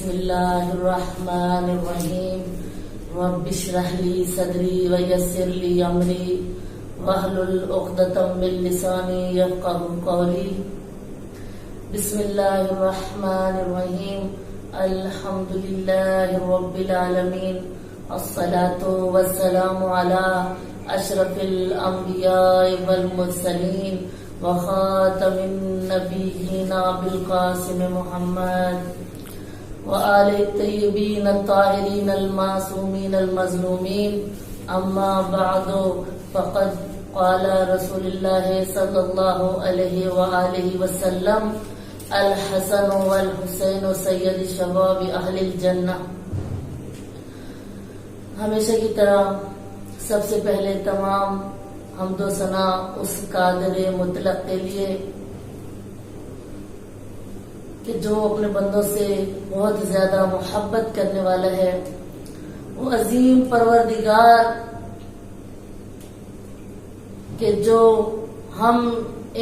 بسم اللہ الرحمن الرحیم رب اشرح لی صدری ویسر لی امری واحلل عقدۃ من لسانی یفقهوا قولی بسم اللہ الرحمن الرحیم الحمد للہ رب العالمین الصلاة والسلام علی اشرف الانبیاء والمرسلین وخاتم النبیین بالقاسم محمد وآل الطیبین الطاہرین المعصومین المظلومین اما بعد فقد قال رسول اللہ صلی اللہ علیہ وآلہ وسلم الحسن والحسین سید شباب اہل الجنہ۔ ہمیشہ کی طرح سب سے پہلے تمام حمد و ثنا اس قادر مطلق کے لیے کہ جو اپنے بندوں سے بہت زیادہ محبت کرنے والا ہے، وہ عظیم پروردگار کہ جو ہم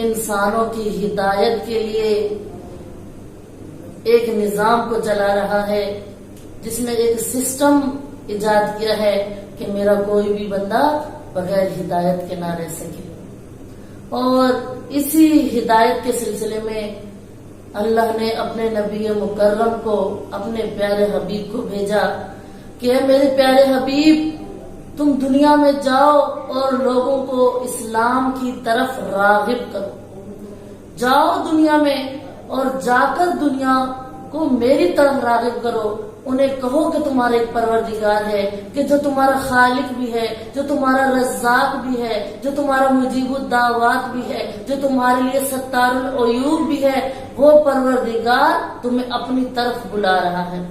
انسانوں کی ہدایت کے لیے ایک نظام کو چلا رہا ہے، جس نے ایک سسٹم ایجاد کیا ہے کہ میرا کوئی بھی بندہ بغیر ہدایت کے نہ رہ سکے، اور اسی ہدایت کے سلسلے میں اللہ نے اپنے نبی مکرم کو، اپنے پیارے حبیب کو بھیجا کہ اے میرے پیارے حبیب، تم دنیا میں جاؤ اور لوگوں کو اسلام کی طرف راغب کرو، جاؤ دنیا میں اور جا کر دنیا کو میری طرف راغب کرو، انہیں کہو کہ تمہارا ایک پروردگار ہے، کہ جو تمہارا خالق بھی ہے، جو تمہارا رزاق بھی ہے، جو تمہارا مجیب الدعوات بھی ہے، جو تمہارے لیے ستار العیوب بھی ہے، وہ پروردگار تمہیں اپنی طرف بلا رہا ہے۔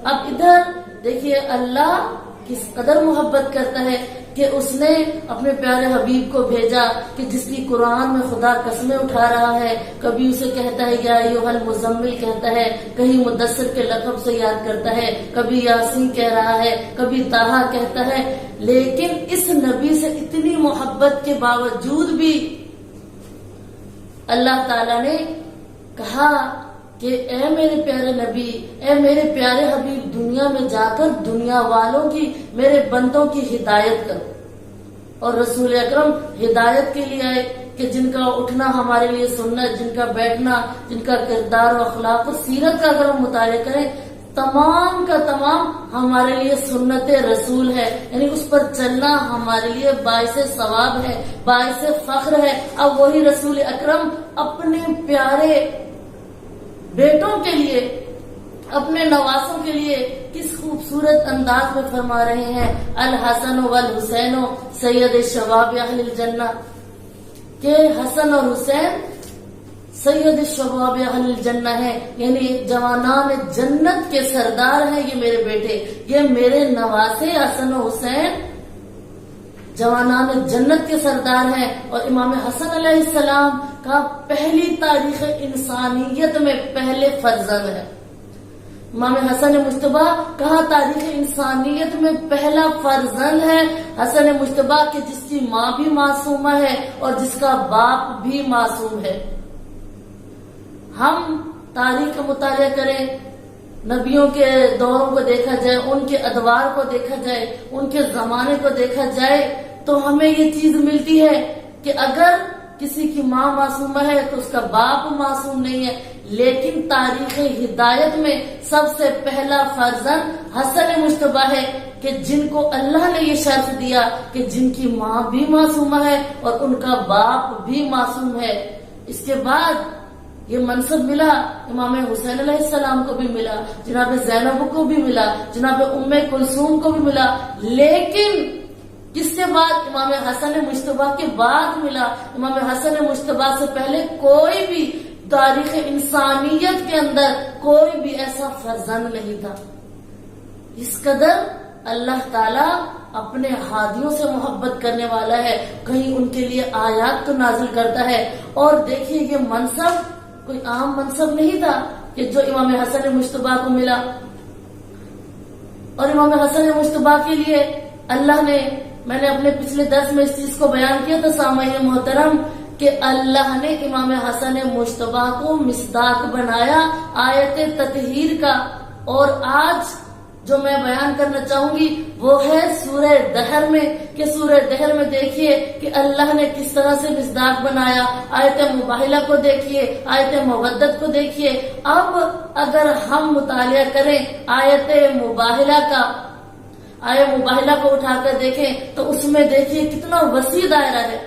اب ادھر دیکھیے اللہ کس قدر محبت کرتا ہے کہ اس نے اپنے پیارے حبیب کو بھیجا کہ جس کی قرآن میں خدا قسمیں اٹھا رہا ہے، کبھی اسے کہتا ہے یا ایھا المزمل کہتا ہے، کہیں مدثر کے لقب سے یاد کرتا ہے، کبھی یاسین کہہ رہا ہے، کبھی طٰہٰ کہتا ہے، لیکن اس نبی سے اتنی محبت کے باوجود بھی اللہ تعالی نے کہا کہ اے میرے پیارے نبی، اے میرے پیارے حبیب، دنیا میں جا کر دنیا والوں کی، میرے بندوں کی ہدایت کرو۔ اور رسول اکرم ہدایت کے لیے آئے کہ جن کا اٹھنا ہمارے لیے سنت، جن کا بیٹھنا، جن کا کردار و اخلاق و سیرت کا اگر ہم مطالعہ کریں، تمام کا تمام ہمارے لیے سنت رسول ہے، یعنی اس پر چلنا ہمارے لیے باعث ثواب ہے، باعث فخر ہے۔ اب وہی رسول اکرم اپنے پیارے بیٹوں کے لیے، اپنے نواسوں کے لیے کس خوبصورت انداز میں فرما رہے ہیں الحسن والحسین سید شباب اہل الجنہ، کہ حسن اور حسین سید شباب اہل الجنہ ہیں، یعنی جوانان جنت کے سردار ہیں یہ میرے بیٹے، یہ میرے نواسے حسن و حسین جوانان جنت کے سردار ہیں۔ اور امام حسن علیہ السلام کا پہلی تاریخ انسانیت میں پہلے فرزند ہے۔ امام حسن مجتبی کہا تاریخ انسانیت میں پہلا فرزند ہے حسن مجتبی، کہ جس کی ماں بھی معصومہ ہے اور جس کا باپ بھی معصوم ہے۔ ہم تاریخ کا مطالعہ کریں، نبیوں کے دوروں کو دیکھا جائے، ان کے ادوار کو دیکھا جائے، ان کے زمانے کو دیکھا جائے، تو ہمیں یہ چیز ملتی ہے کہ اگر کسی کی ماں معصومہ ہے تو اس کا باپ معصوم نہیں ہے، لیکن تاریخ ہدایت میں سب سے پہلا فرزند حسن مجتبی ہے، کہ جن کو اللہ نے یہ شرف دیا کہ جن کی ماں بھی معصومہ ہے اور ان کا باپ بھی معصوم ہے۔ اس کے بعد یہ منصب ملا امام حسین علیہ السلام کو بھی ملا، جناب زینب کو بھی ملا، جناب ام کلثوم کو بھی ملا، لیکن کس کے بعد؟ امام حسن مجتبی کے بعد ملا۔ امام حسن مجتبی سے پہلے کوئی بھی تاریخ انسانیت کے اندر کوئی بھی ایسا فرزند نہیں تھا۔ اس قدر اللہ تعالی اپنے ہادیوں سے محبت کرنے والا ہے، کہیں ان کے لیے آیات تو نازل کرتا ہے۔ اور دیکھیے یہ منصب کوئی عام منصب نہیں تھا کہ جو امام حسن مجتبی کو ملا، اور امام حسن مجتبی کے لیے اللہ نے، میں نے اپنے پچھلے درس میں اس چیز کو بیان کیا تھا سامعین محترم، کہ اللہ نے امام حسن مجتبی کو مصداق بنایا آیت تطہیر کا، اور آج جو میں بیان کرنا چاہوں گی وہ ہے سورہ دہر میں، کہ سورہ دہر میں دیکھیے کہ اللہ نے کس طرح سے مصداق بنایا، آیت مباہلہ کو دیکھیے، آیت مودت کو دیکھیے۔ اب اگر ہم مطالعہ کریں آیت مباہلہ کا، آیت مباہلہ کو اٹھا کر دیکھیں تو اس میں دیکھیے کتنا وسیع دائرہ ہے۔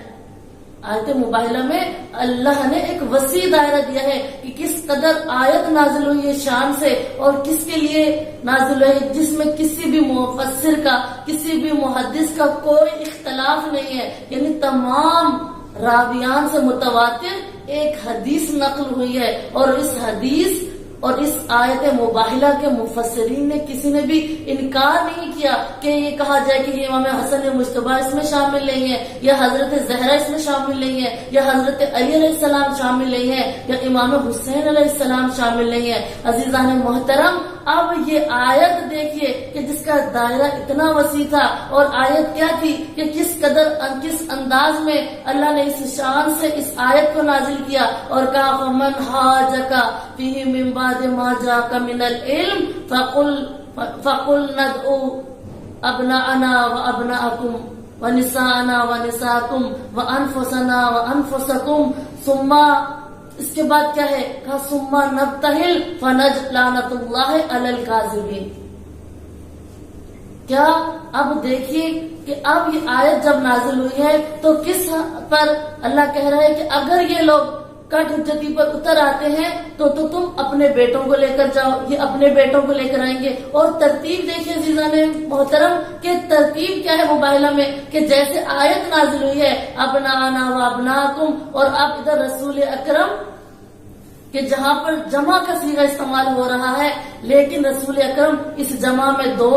آیت مباہلہ میں اللہ نے ایک وسیع دائرہ دیا ہے کہ کس قدر آیت نازل ہوئی ہے شان سے، اور کس کے لیے نازل ہوئی، جس میں کسی بھی مفسر کا، کسی بھی محدث کا کوئی اختلاف نہیں ہے، یعنی تمام راویان سے متواتر ایک حدیث نقل ہوئی ہے، اور اس حدیث اور اس آیت مباہلہ کے مفسرین نے کسی نے بھی انکار نہیں کیا کہ یہ کہا جائے کہ یہ امام حسن مجتبی اس میں شامل نہیں ہے، یا حضرت زہرا اس میں شامل نہیں ہے، یا حضرت علی علیہ السلام شامل نہیں ہے، یا امام حسین علیہ السلام شامل نہیں ہے۔ عزیزان محترم، اب یہ آیت دیکھیے کہ جس کا دائرہ اتنا وسیع تھا، اور آیت کیا تھی کہ کس قدر کس انداز میں اللہ نے اس شان سے اس آیت کو نازل کیا، اور کہا فمن حاجک فیہ من بعد ما جاءک من العلم فقل ندعو ابناءنا وابناءکم ونساءنا ونساءکم وانفسنا وانفسکم، ثم اس کے بعد کیا ہے، کہا ثم نبتہل فنجعل لعنۃ اللہ علی الکاذبین۔ کیا اب دیکھیے کہ اب یہ آیت جب نازل ہوئی ہے تو کس پر اللہ کہہ رہا ہے کہ اگر یہ لوگ کٹ حجتی پر اتر آتے ہیں تو تم اپنے بیٹوں کو لے کر جاؤ، یہ اپنے بیٹوں کو لے کر آئیں گے۔ اور ترتیب دیکھیے عزیزان محترم کہ ترتیب کیا ہے مباہلہ میں، کہ جیسے آیت نازل ہوئی ہے ابناءنا و ابناءکم، اور اب ادھر رسول اکرم کہ جہاں پر جمع کا صیغہ استعمال ہو رہا ہے، لیکن رسول اکرم اس جمع میں 2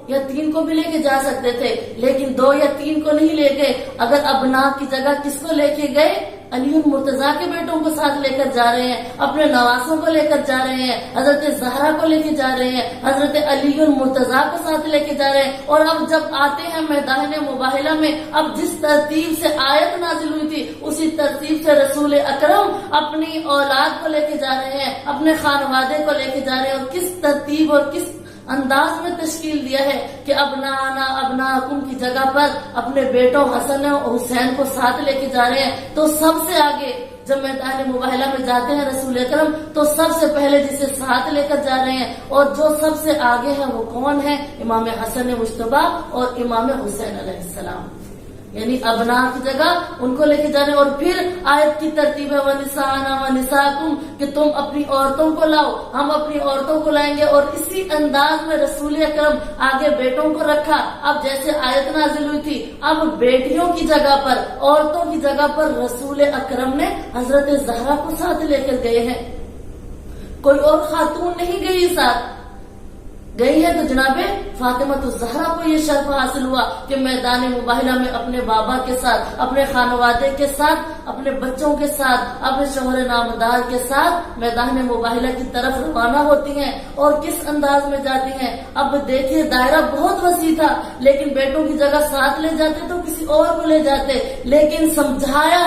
یا 3 کو بھی لے کے جا سکتے تھے، لیکن 2 یا 3 کو نہیں لے گئے۔ اگر ابنا کی جگہ کس کو لے کے گئے، علی مرتضیٰ کے بیٹوں کو ساتھ لے کر جا رہے ہیں، اپنے نواسوں کو لے کر جا رہے ہیں، حضرت زہرا کو لے کے جا رہے ہیں، حضرت علی مرتضیٰ کو ساتھ لے کے جا رہے ہیں۔ اور اب جب آتے ہیں میدان مباہلہ میں، اب جس ترتیب سے آیت نازل ہوئی تھی اسی ترتیب سے رسول اکرم اپنی اولاد کو لے کے جا رہے ہیں، اپنے خانوادے کو لے کے جا رہے ہیں، اور کس ترتیب اور کس انداز میں تشکیل دیا ہے کہ ابناءنا ابناءکم کی جگہ پر اپنے بیٹوں حسن اور حسین کو ساتھ لے کے جا رہے ہیں۔ تو سب سے آگے جب میدان مباہلہ میں جاتے ہیں رسول اکرم تو سب سے پہلے جسے ساتھ لے کر جا رہے ہیں، اور جو سب سے آگے ہے وہ کون ہے، امام حسن مجتبی اور امام حسین علیہ السلام، یعنی ابنا کی جگہ ان کو لے کے جانے۔ اور پھر آیت کی ترتیب ہے وَنِسَاءَنَا وَنِسَاءَكُمْ، کہ تم اپنی عورتوں کو لاؤ، ہم اپنی عورتوں کو لائیں گے، اور اسی انداز میں رسول اکرم آگے بیٹوں کو رکھا۔ اب جیسے آیت نازل ہوئی تھی، اب بیٹیوں کی جگہ پر، عورتوں کی جگہ پر رسول اکرم نے حضرت زہرا کو ساتھ لے کر گئے ہیں، کوئی اور خاتون نہیں گئی ساتھ، گئی ہے تو جناب فاطمہ الزہرا کو یہ شرف حاصل ہوا کہ میدان مباہلہ میں اپنے بابا کے ساتھ، اپنے خانوادے کے ساتھ، اپنے بچوں کے ساتھ، اپنے شوہر نامدار کے ساتھ میدان مباہلہ کی طرف روانہ ہوتی ہیں، اور کس انداز میں جاتی ہیں۔ اب دیکھیے دائرہ بہت وسیع تھا، لیکن بیٹوں کی جگہ ساتھ لے جاتے تو کسی اور کو لے جاتے، لیکن سمجھایا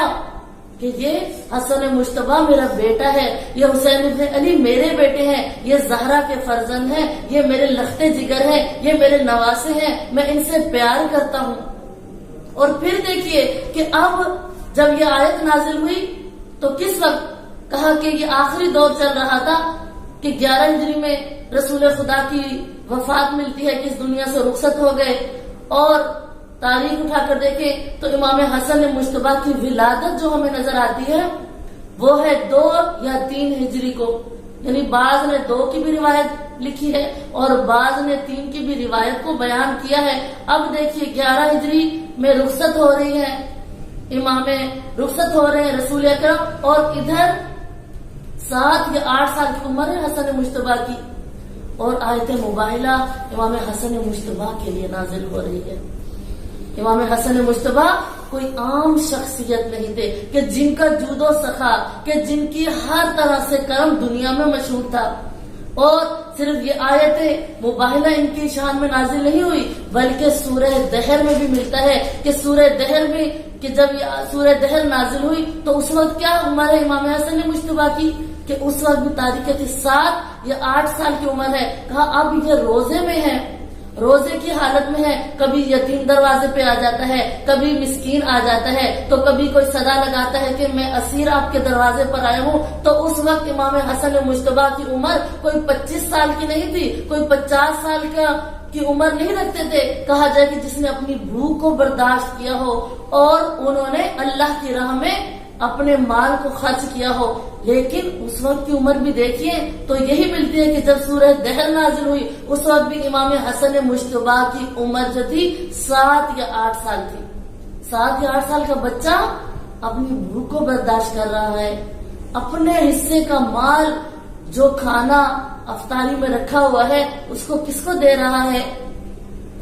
کہ یہ حسن مجتبی میرا بیٹا ہے، یہ حسین ابن علی میرے بیٹے ہیں، یہ زہرا کے فرزند ہیں، یہ میرے لختے جگر ہیں، یہ میرے نواسے ہیں، میں ان سے پیار کرتا ہوں۔ اور پھر دیکھیے کہ اب جب یہ آیت نازل ہوئی تو کس وقت کہا کہ یہ آخری دور چل رہا تھا کہ 11 ہجری میں رسول خدا کی وفات ملتی ہے کہ اس دنیا سے رخصت ہو گئے، اور تاریخ اٹھا کر دیکھیں تو امام حسن مجتبی کی ولادت جو ہمیں نظر آتی ہے وہ ہے 2 یا 3 ہجری کو، یعنی بعض نے 2 کی بھی روایت لکھی ہے اور بعض نے 3 کی بھی روایت کو بیان کیا ہے۔ اب دیکھیے 11 ہجری میں رخصت ہو رہی ہے، امام رخصت ہو رہے ہیں رسول اکرم، اور ادھر 7 یا 8 سال کی عمر ہے حسن مجتبی کی، اور آیت مباہلہ امام حسن مجتبی کے لیے نازل ہو رہی ہے۔ امام حسن مجتبی کوئی عام شخصیت نہیں تھے کہ جن کا جود و سخا، کہ جن کی ہر طرح سے کرم دنیا میں مشہور تھا، اور صرف یہ آیت مباہلہ ان کی شان میں نازل نہیں ہوئی بلکہ سورہ دہر میں بھی ملتا ہے کہ سورہ دہر میں کہ جب یہ سورہ دہر نازل ہوئی تو اس وقت کیا عمر ہے امام حسن مجتبی کی، کہ اس وقت بھی تاریخ تھی 7 یا 8 سال کی عمر ہے. کہا اب یہ روزے میں ہے، روزے کی حالت میں ہے، کبھی یتیم دروازے پہ آ جاتا ہے، کبھی مسکین آ جاتا ہے، تو کبھی کوئی صدا لگاتا ہے کہ میں اسیر آپ کے دروازے پر آیا ہوں. تو اس وقت امام حسن مجتبیٰ کی عمر کوئی 25 سال کی نہیں تھی، کوئی 50 سال کی عمر نہیں رکھتے تھے. کہا جائے کہ جس نے اپنی بھوک کو برداشت کیا ہو اور انہوں نے اللہ کی راہ میں اپنے مال کو خرچ کیا ہو. لیکن اس وقت کی عمر بھی دیکھیے تو یہی ملتی ہے کہ جب سورہ دہر نازل ہوئی اس وقت بھی امام حسن مجتبیٰ کی عمر جو تھی 7 یا 8 سال تھی. 7 یا 8 سال کا بچہ اپنی بھوک کو برداشت کر رہا ہے، اپنے حصے کا مال جو کھانا افطاری میں رکھا ہوا ہے اس کو کس کو دے رہا ہے؟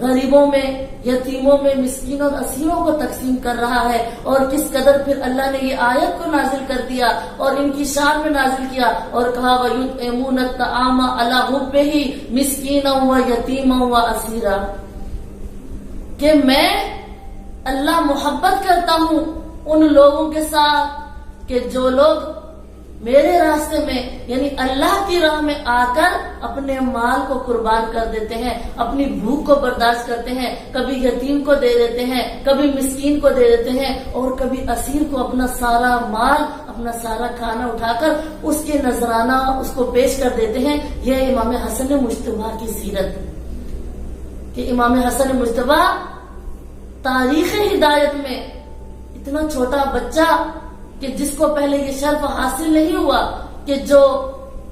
غریبوں میں، یتیموں میں، مسکینوں اور اسیروں کو تقسیم کر رہا ہے. اور کس قدر پھر اللہ نے یہ آیت کو نازل کر دیا اور ان کی شان میں نازل کیا اور کہا وَيُطْعِمُونَ الطَّعَامَ عَلَىٰ حُبِّهِ مِسْكِينًا وَيَتِيمًا وَأَسِيرًا، کہ میں اللہ محبت کرتا ہوں ان لوگوں کے ساتھ کہ جو لوگ میرے راستے میں یعنی اللہ کی راہ میں آ کر اپنے مال کو قربان کر دیتے ہیں، اپنی بھوک کو برداشت کرتے ہیں، کبھی یتیم کو دے دیتے ہیں، کبھی مسکین کو دے دیتے ہیں اور کبھی اسیر کو اپنا سارا مال، اپنا سارا کھانا اٹھا کر اس کے نذرانہ اس کو پیش کر دیتے ہیں. یہ امام حسن مجتبیٰ کی سیرت کہ امام حسن مجتبیٰ تاریخ ہدایت میں اتنا چھوٹا بچہ کہ جس کو پہلے یہ شرف حاصل نہیں ہوا کہ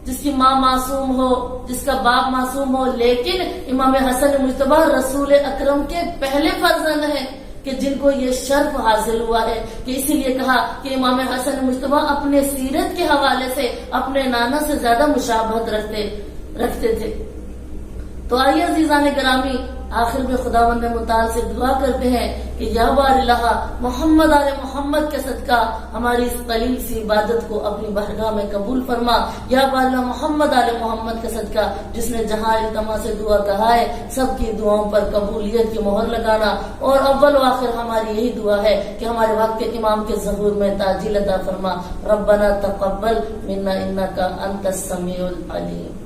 جس کی ماں معصوم ہو، جس کا باپ معصوم ہو، لیکن امام حسن مجتبیٰ رسول اکرم کے پہلے فرزند ہیں کہ جن کو یہ شرف حاصل ہوا ہے. کہ اسی لیے کہا کہ امام حسن مجتبیٰ اپنے سیرت کے حوالے سے اپنے نانا سے زیادہ مشابہت رکھتے تھے. تو آئیے عزیزان گرامی آخر میں خداوند متعال سے دعا کرتے ہیں کہ یا بار الہ محمد آل محمد کے صدقہ ہماری اس قلیل سی عبادت کو اپنی بارگاہ میں قبول فرما. یا بار الہ محمد آل محمد کے صدقہ جس نے جہاں التما سے دعا کہا ہے سب کی دعاؤں پر قبولیت کی مہر لگانا. اور اول و آخر ہماری یہی دعا ہے کہ ہمارے وقت کے امام کے ظہور میں تعجیل عطا فرما. ربنا تقبل منا انک انت السمیع العلیم.